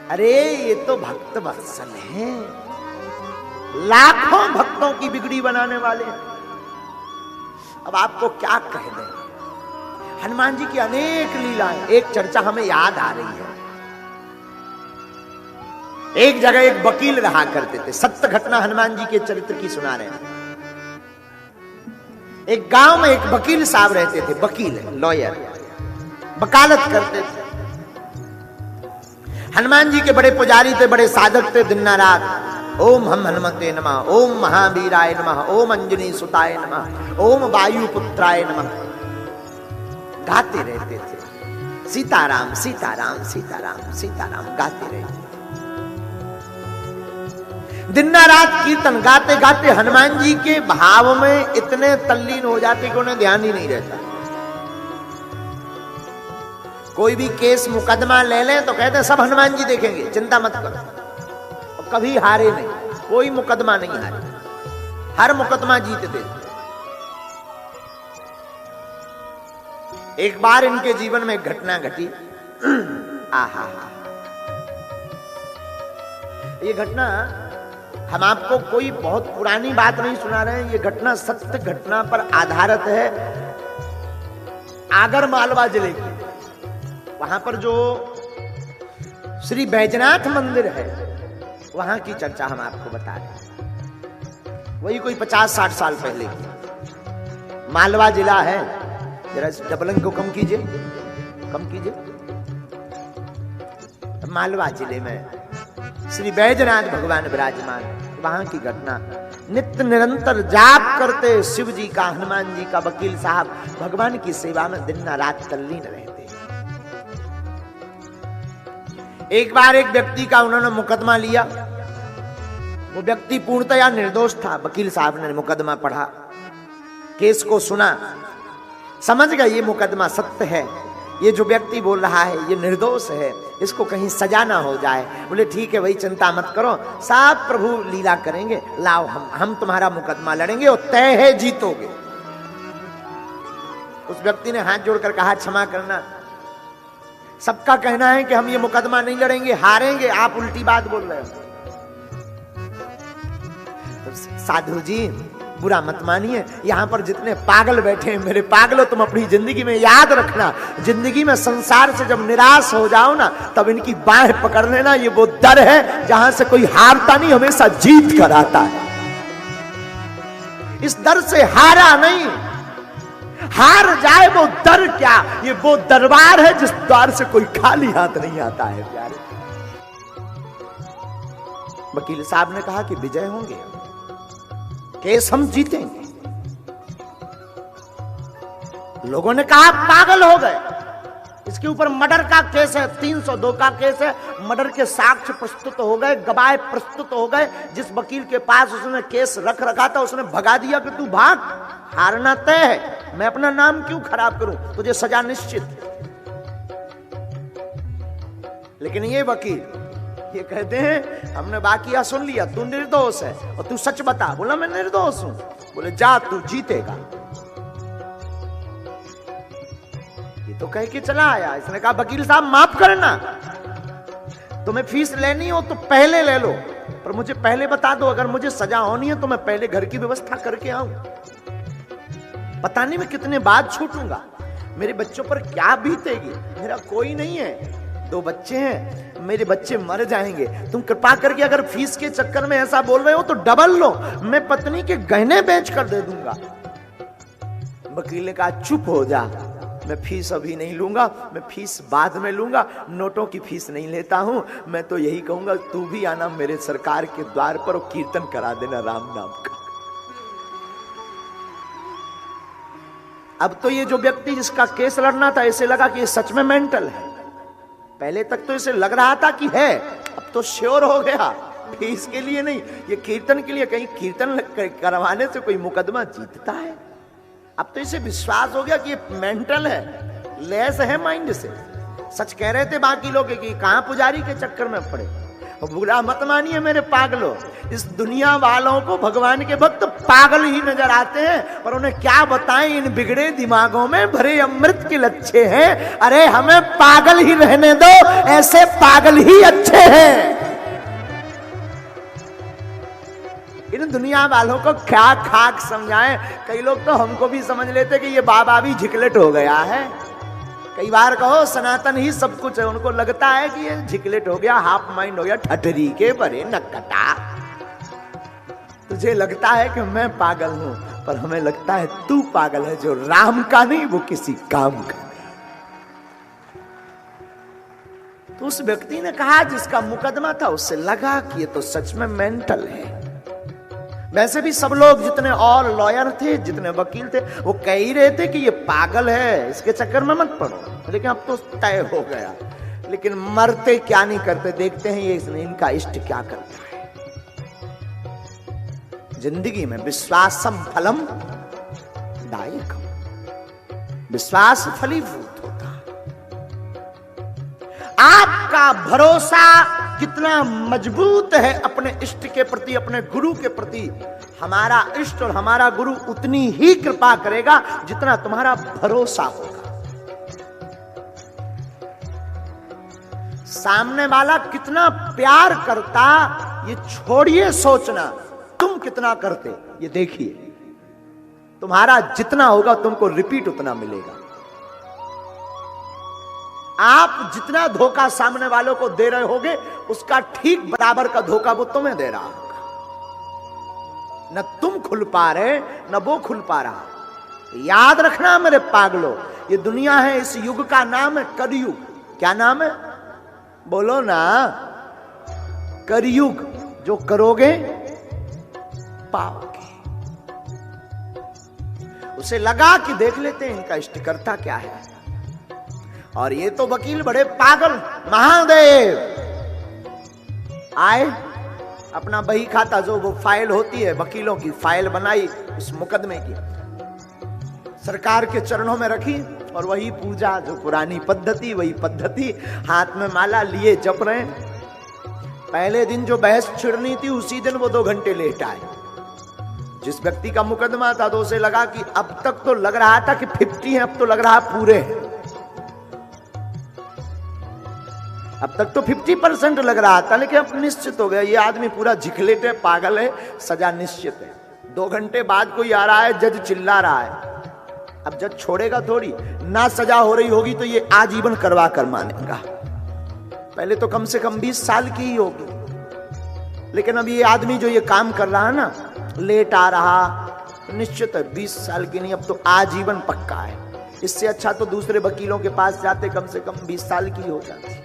अरे ये तो भक्त वत्सल है, लाखों भक्तों की बिगड़ी बनाने वाले। अब आपको क्या कह दें, हनुमान जी की अनेक लीलाएं। एक चर्चा हमें याद आ रही है। एक जगह एक वकील रहा करते थे, सत्य घटना हनुमान जी के चरित्र की सुना रहे हैं। एक गांव में एक वकील साहब रहते थे, वकील लॉयर, वकालत करते थे। हनुमान जी के बड़े पुजारी थे, बड़े साधक थे। दिन रात ओम हम हनुमते नमः, ओम महावीराय नमः, ओम अंजनी सुताय नमः, ओम वायुपुत्राय नमः गाते रहते थे। सीताराम सीताराम सीताराम सीताराम गाते रहते। दिन रात कीर्तन गाते गाते हनुमान जी के भाव में इतने तल्लीन हो जाते कि उन्हें ध्यान ही नहीं रहता। कोई भी केस मुकदमा ले लें तो कहते हैं सब हनुमान जी देखेंगे, चिंता मत करो। और कभी हारे नहीं, कोई मुकदमा नहीं हारे, हर मुकदमा जीतते। एक बार इनके जीवन में एक घटना घटी। आहा, ये घटना हम आपको कोई बहुत पुरानी बात नहीं सुना रहे हैं। ये घटना सत्य घटना पर आधारित है। आगर मालवा जिले की, वहां पर जो श्री बैजनाथ मंदिर है, वहां की चर्चा हम आपको बता रहे हैं। वही कोई 50-60 साल पहले की। मालवा जिला है, जरा डबल अंक को कम कीजिए, कम कीजिए। मालवा जिले में श्री बैजनाथ भगवान विराजमान, वहां की घटना। नित्य निरंतर जाप करते शिव जी का, हनुमान जी का वकील साहब भगवान की सेवा में दिन रात तल्लीन रहते। एक बार एक व्यक्ति का उन्होंने मुकदमा लिया। वो व्यक्ति पूर्णतया निर्दोष था। वकील साहब ने मुकदमा पढ़ा, केस को सुना, समझ गए ये मुकदमा सत्य है, ये जो व्यक्ति बोल रहा है ये निर्दोष है, इसको कहीं सजा ना हो जाए। बोले ठीक है भाई, चिंता मत करो, साहब प्रभु लीला करेंगे, लाओ हम तुम्हारा मुकदमा लड़ेंगे और तय है जीतोगे। उस व्यक्ति ने हाथ जोड़कर कहा क्षमा करना, सबका कहना है कि हम ये मुकदमा नहीं लड़ेंगे, हारेंगे, आप उल्टी बात बोल रहे हो। तो साधु जी बुरा मत मानिए, यहां पर जितने पागल बैठे हैं, मेरे पागलों, तुम अपनी जिंदगी में याद रखना, जिंदगी में संसार से जब निराश हो जाओ ना, तब इनकी बाहें पकड़ लेना। ये वो दर है जहां से कोई हारता नहीं, हमेशा जीत कर आता है। इस दर से हारा नहीं, हार जाए वो दर क्या, ये वो दरबार है जिस द्वार से कोई खाली हाथ नहीं आता है प्यारे। वकील साहब ने कहा कि विजय होंगे, केस हम जीतेंगे। लोगों ने कहा पागल हो गए, इसके ऊपर मर्डर का केस है, 302 का केस है, मर्डर के साक्ष्य प्रस्तुत हो गए, गवाह प्रस्तुत हो गए। जिस वकील के पास उसने केस रख रखा था उसने भगा दिया कि तू भाग, हारना तय है, मैं अपना नाम क्यों खराब करूं, तुझे सजा निश्चित। लेकिन ये वकील ये कहते हैं हमने बाकिया सुन लिया, तू निर्दोष है और तू सच बता। बोला मैं निर्दोष हूं। बोले जा, तू जीतेगा। ये तो कह के चला आया। इसने कहा वकील साहब माफ करना, तुम्हें फीस लेनी हो तो पहले ले लो, पर मुझे पहले बता दो, अगर मुझे सजा होनी है तो मैं पहले घर की व्यवस्था करके आऊं। पता नहीं मैं कितने बाद छूटूंगा, मेरे बच्चों पर क्या बीतेगी। मेरा कोई नहीं है, 2 बच्चे हैं, मेरे बच्चे मर जाएंगे। तुम कृपा करके अगर फीस के चक्कर में ऐसा बोल रहे हो तो डबल लो, मैं पत्नी के गहने बेच कर दे दूंगा। वकील ने कहा चुप हो जा, मैं फीस अभी नहीं लूंगा, मैं फीस बाद में लूंगा, नोटों की फीस नहीं लेता हूं। मैं तो यही कहूंगा तू भी आना मेरे सरकार के द्वार पर और कीर्तन करा देना राम नाम का। अब तो ये जो व्यक्ति जिसका केस लड़ना था, ऐसे लगा कि ये सच में मेंटल है। पहले तक तो इसे लग रहा था कि है, अब तो श्योर हो गया, फीस के लिए नहीं, ये कीर्तन के लिए। कहीं कीर्तन करवाने से कोई मुकदमा जीतता है। अब तो इसे विश्वास हो गया कि ये मेंटल है, लेस है माइंड से। सच कह रहे थे बाकी लोग कि कहां पुजारी के चक्कर में पड़े। बुरा मत मानिए मेरे पागलों, इस दुनिया वालों को भगवान के भक्त पागल ही नजर आते हैं, पर उन्हें क्या बताएं, इन बिगड़े दिमागों में भरे अमृत के लच्छे हैं। अरे हमें पागल ही रहने दो, ऐसे पागल ही अच्छे हैं। इन दुनिया वालों को क्या खाक समझाएं। कई लोग तो हमको भी समझ लेते कि ये बाबा भी झिकलेट हो गया है। कई बार कहो सनातन ही सब कुछ है, उनको लगता है कि ये झिकलेट हो गया, हाफ माइंड हो गया, ठठरी के भरे नकटा। तुझे लगता है कि मैं पागल हूं, पर हमें लगता है तू पागल है, जो राम का नहीं वो किसी काम का नहीं। तो उस व्यक्ति ने कहा, जिसका मुकदमा था, उससे लगा कि ये तो सच में मेंटल है। वैसे भी सब लोग जितने और लॉयर थे, जितने वकील थे, वो कह ही रहे थे कि ये पागल है, इसके चक्कर में मत पड़ो। लेकिन अब तो तय हो गया। लेकिन मरते क्या नहीं करते, देखते हैं ये इनका इष्ट क्या करता है। जिंदगी में विश्वासम फलम दायकम, विश्वास फलीभूत होता। आपका भरोसा कितना मजबूत है अपने इष्ट के प्रति, अपने गुरु के प्रति, हमारा इष्ट और हमारा गुरु उतनी ही कृपा करेगा जितना तुम्हारा भरोसा होगा। सामने वाला कितना प्यार करता ये छोड़िए सोचना, तुम कितना करते ये देखिए। तुम्हारा जितना होगा तुमको रिपीट उतना मिलेगा। आप जितना धोखा सामने वालों को दे रहे होगे, उसका ठीक बराबर का धोखा वो तुम्हें दे रहा होगा। न तुम खुल पा रहे, न वो खुल पा रहा। याद रखना मेरे पागलों, ये दुनिया है, इस युग का नाम है कलयुग। क्या नाम है? बोलो ना। कलयुग। जो करोगे पाओगे। उसे लगा कि देख लेते हैं इनका इष्ट करता क्या है। और ये तो वकील बड़े पागल। महादेव आए, अपना बही खाता, जो वो फाइल होती है वकीलों की, फाइल बनाई उस मुकदमे की, सरकार के चरणों में रखी, और वही पूजा, जो पुरानी पद्धति, वही पद्धति, हाथ में माला लिए जप रहे। पहले दिन जो बहस छिड़नी थी, उसी दिन वो 2 घंटे लेट आए। जिस व्यक्ति का मुकदमा था, तो उसे लगा कि अब तक तो लग रहा था कि 50 है, अब तो लग रहा पूरे हैं। अब तक तो 50% लग रहा था, लेकिन अब निश्चित हो गया ये आदमी पूरा झिकलेट है, पागल है, सजा निश्चित है। 2 घंटे बाद कोई आ रहा है, जज चिल्ला रहा है। अब जज छोड़ेगा थोड़ी ना, सजा हो रही होगी तो ये आजीवन करवा कर मानेगा। पहले तो कम से कम 20 साल की ही होगी, लेकिन अब ये आदमी जो ये काम कर रहा है ना, लेट आ रहा, निश्चित है 20 साल की नहीं, अब तो आजीवन पक्का है। इससे अच्छा तो दूसरे वकीलों के पास जाते, कम से कम 20 साल की हो जाती।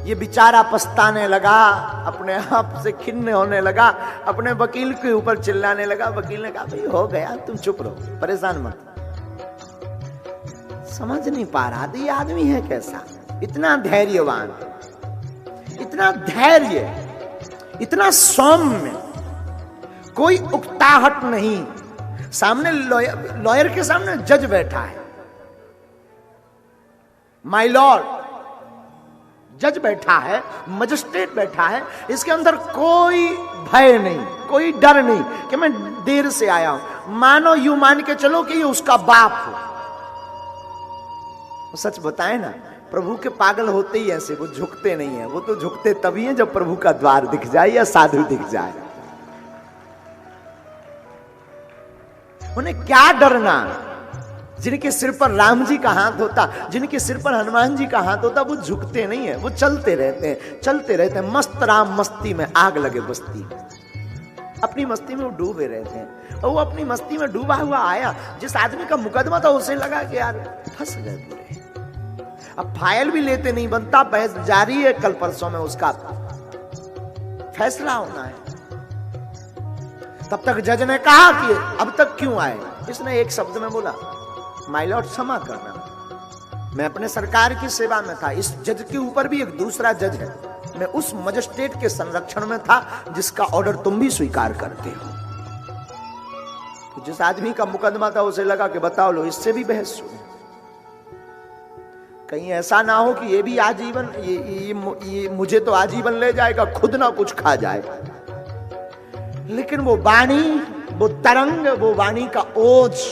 ये बेचारा पछताने लगा, अपने आप से खिन्न होने लगा, अपने वकील के ऊपर चिल्लाने लगा। वकील ने कहा, भाई हो गया, तुम चुप रहो, परेशान मत। समझ नहीं पा रहा था ये आदमी है कैसा, इतना धैर्यवान, इतना धैर्य, इतना सौम्य, कोई उकताहट नहीं। सामने लॉयर के सामने जज बैठा है, माय लॉर्ड, जज बैठा है, मजिस्ट्रेट बैठा है, इसके अंदर कोई भय नहीं, कोई डर नहीं कि मैं देर से आया हूं। मानो यूं मान के चलो कि ये उसका बाप हो। सच बताए ना, प्रभु के पागल होते ही ऐसे, वो झुकते नहीं है। वो तो झुकते तभी हैं जब प्रभु का द्वार दिख जाए या साधु दिख जाए। उन्हें क्या डरना, जिनके सिर पर राम जी का हाथ होता, जिनके सिर पर हनुमान जी का हाथ होता, वो झुकते नहीं है, वो चलते रहते हैं, चलते रहते हैं। मस्त राम मस्ती में आग लगे बस्ती में, अपनी मस्ती में वो डूबे रहते हैं। और वो अपनी मस्ती में डूबा हुआ आया, जिस आदमी का मुकदमा था उसे लगा कि यार फंस गए पूरे। अब फाइल भी लेते नहीं बनता, बहस जारी है, कल परसों में उसका फैसला होना है। तब तक जज ने कहा कि अब तक क्यों आए। इसने एक शब्द में बोला, माय लॉर्ड क्षमा करना, मैं अपने सरकार की सेवा में था। इस जज के ऊपर भी एक दूसरा जज है, मैं उस मजिस्ट्रेट के संरक्षण में था जिसका ऑर्डर तुम भी स्वीकार करते हो। तो जिस आदमी का मुकदमा था उसे लगा कि बताओ लो, इससे भी बहस सुनो। कहीं ऐसा ना हो कि ये भी आजीवन ये मुझे तो आजीवन ले जाएगा, खुद ना कुछ खा जाए। लेकिन वो वाणी, वो तरंग, वो वाणी का ओज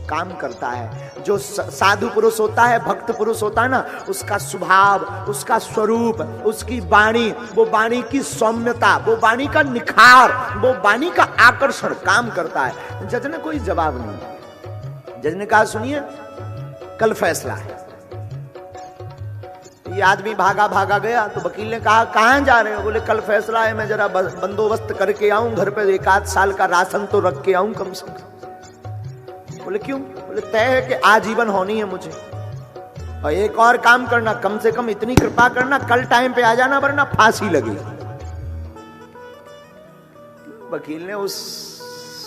काम करता है। जो साधु पुरुष होता है, भक्त पुरुष होता है ना, उसका स्वभाव, उसका स्वरूप, उसकी वाणी, वो वाणी की सौम्यता, वो वाणी का निखार, वो वाणी का आकर्षण काम करता है। जज ने कोई जवाब नहीं। जज ने कहा सुनिए, कल फैसला है। ये आदमी भागा भागा गया तो वकील ने कहा कहां जा रहे हो? बोले कल फैसला है, मैं जरा बंदोबस्त करके आऊं, घर पे 1 आध साल का राशन तो रख के आऊं कम से कम। बोले क्यों? बोले तय है कि आजीवन होनी है मुझे, और एक और काम करना, कम से कम इतनी कृपा करना, कल टाइम पे आ जाना वरना फांसी लगी। वकील ने उस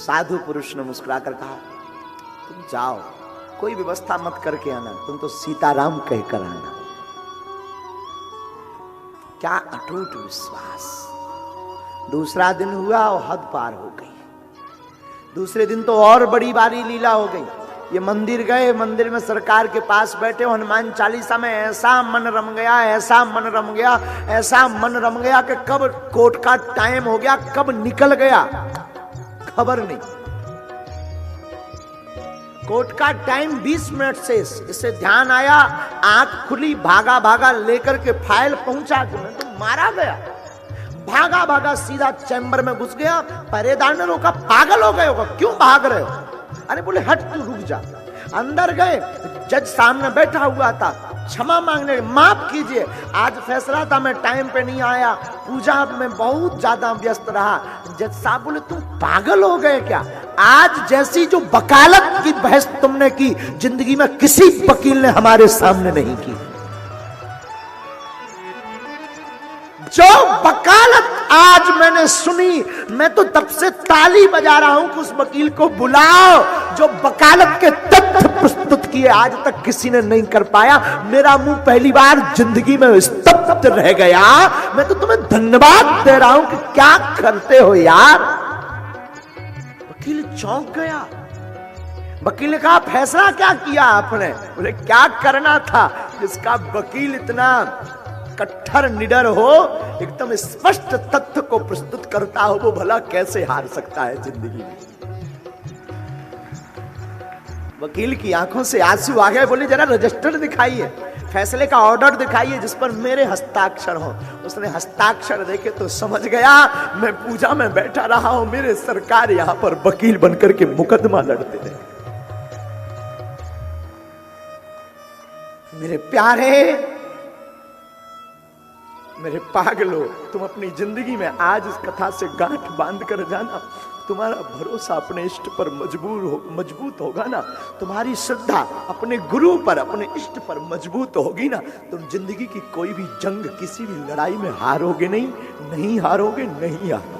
साधु पुरुष ने मुस्कुराकर कहा तुम जाओ, कोई व्यवस्था मत करके आना, तुम तो सीताराम कहकर आना। क्या अटूट विश्वास। दूसरा दिन हुआ और हद पार हो गई। दूसरे दिन तो और बड़ी बारी लीला हो गई। ये मंदिर गए, मंदिर में सरकार के पास बैठे, हनुमान चालीसा में ऐसा मन रम गया, ऐसा मन रम गया, ऐसा मन रम गया कि कब कोर्ट का टाइम हो गया, कब निकल गया खबर नहीं। कोर्ट का टाइम 20 मिनट से, इससे ध्यान आया, आंख खुली, भागा भागा लेकर के फाइल पहुंचा कि मैं तो मारा गया। भागा भागा सीधा चैम्बर में घुस गया। पहरेदार ने रोका, पागल हो गए होगा, क्यों भाग रहे हो? अरे बोले हट तू, रुक जा। अंदर गए, जज सामने बैठा हुआ था, क्षमा मांगने, माफ कीजिए, आज फैसला था, मैं टाइम पे नहीं आया, पूजा में बहुत ज्यादा व्यस्त रहा। जज साहब बोले तुम पागल हो गए क्या? आज जैसी जो वकालत की बहस तुमने की, जिंदगी में किसी वकील ने हमारे सामने नहीं की। जो वकालत आज मैंने सुनी, मैं तो तब से ताली बजा रहा हूं कि उस वकील को बुलाओ जो वकालत के तथ्य प्रस्तुत किए, आज तक किसी ने नहीं कर पाया। मेरा मुंह पहली बार जिंदगी में स्तब्ध रह गया। मैं तो तुम्हें धन्यवाद दे रहा हूं कि क्या करते हो यार। वकील चौंक गया। वकील ने कहा फैसला क्या किया आपने? बोले क्या करना था? जिसका वकील इतना कट्टर निडर हो, एकदम स्पष्ट तथ्य को प्रस्तुत करता हो, वो भला कैसे हार सकता है जिंदगी में। वकील की आंखों से आंसू आ गए। बोले जरा रजिस्टर दिखाइए, फैसले का ऑर्डर दिखाइए जिस पर मेरे हस्ताक्षर हो। उसने हस्ताक्षर देखे तो समझ गया मैं पूजा में बैठा रहा हूं, मेरे सरकार यहां पर वकील बनकर के मुकदमा लड़ते थे। मेरे प्यारे, मेरे पागलो, तुम अपनी जिंदगी में आज इस कथा से गांठ बांध कर जाना। तुम्हारा भरोसा अपने इष्ट पर मजबूत होगा ना, तुम्हारी श्रद्धा अपने गुरु पर, अपने इष्ट पर मजबूत होगी ना, तुम जिंदगी की कोई भी जंग, किसी भी लड़ाई में हारोगे नहीं, नहीं हारोगे, नहीं हारोगे।